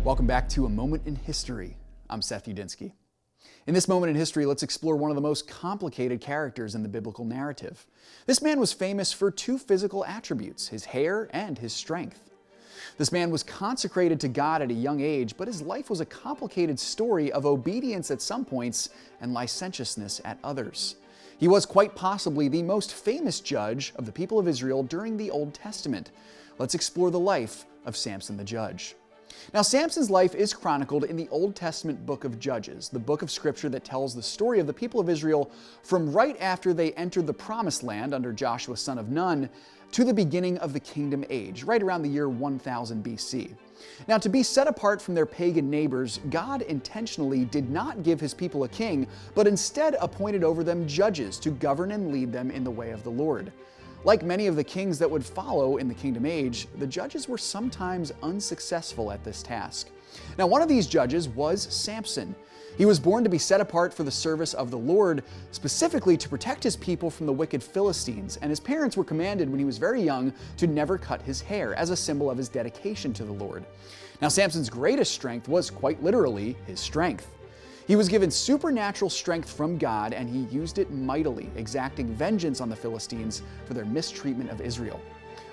Welcome back to A Moment in History. I'm Seth Udinsky. In this moment in history, let's explore one of the most complicated characters in the biblical narrative. This man was famous for two physical attributes, his hair and his strength. This man was consecrated to God at a young age, but his life was a complicated story of obedience at some points and licentiousness at others. He was quite possibly the most famous judge of the people of Israel during the Old Testament. Let's explore the life of Samson the Judge. Now, Samson's life is chronicled in the Old Testament book of Judges, the book of scripture that tells the story of the people of Israel from right after they entered the Promised Land under Joshua son of Nun to the beginning of the Kingdom Age, right around the year 1000 BC. Now, to be set apart from their pagan neighbors, God intentionally did not give his people a king, but instead appointed over them judges to govern and lead them in the way of the Lord. Like many of the kings that would follow in the Kingdom Age, the judges were sometimes unsuccessful at this task. Now, one of these judges was Samson. He was born to be set apart for the service of the Lord, specifically to protect his people from the wicked Philistines, and his parents were commanded when he was very young to never cut his hair as a symbol of his dedication to the Lord. Now, Samson's greatest strength was quite literally his strength. He was given supernatural strength from God, and he used it mightily, exacting vengeance on the Philistines for their mistreatment of Israel.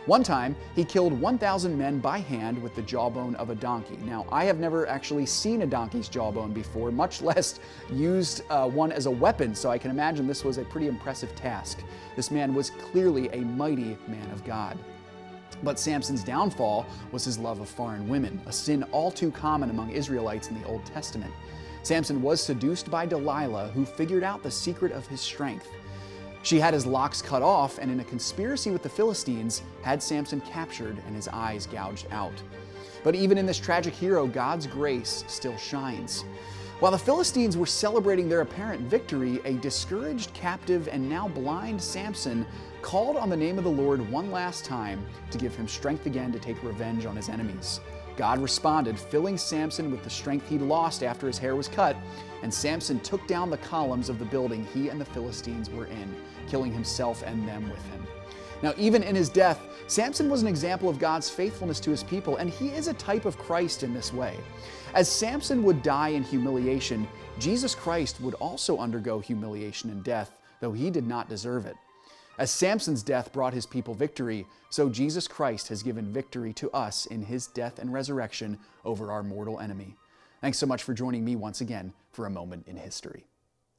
One time, he killed 1,000 men by hand with the jawbone of a donkey. Now, I have never actually seen a donkey's jawbone before, much less used one as a weapon, so I can imagine this was a pretty impressive task. This man was clearly a mighty man of God. But Samson's downfall was his love of foreign women, a sin all too common among Israelites in the Old Testament. Samson was seduced by Delilah, who figured out the secret of his strength. She had his locks cut off, and in a conspiracy with the Philistines, had Samson captured and his eyes gouged out. But even in this tragic hero, God's grace still shines. While the Philistines were celebrating their apparent victory, a discouraged, captive, and now blind Samson called on the name of the Lord one last time to give him strength again to take revenge on his enemies. God responded, filling Samson with the strength he'd lost after his hair was cut, and Samson took down the columns of the building he and the Philistines were in, killing himself and them with him. Now, even in his death, Samson was an example of God's faithfulness to his people, and he is a type of Christ in this way. As Samson would die in humiliation, Jesus Christ would also undergo humiliation and death, though he did not deserve it. As Samson's death brought his people victory, so Jesus Christ has given victory to us in his death and resurrection over our mortal enemy. Thanks so much for joining me once again for A Moment in History.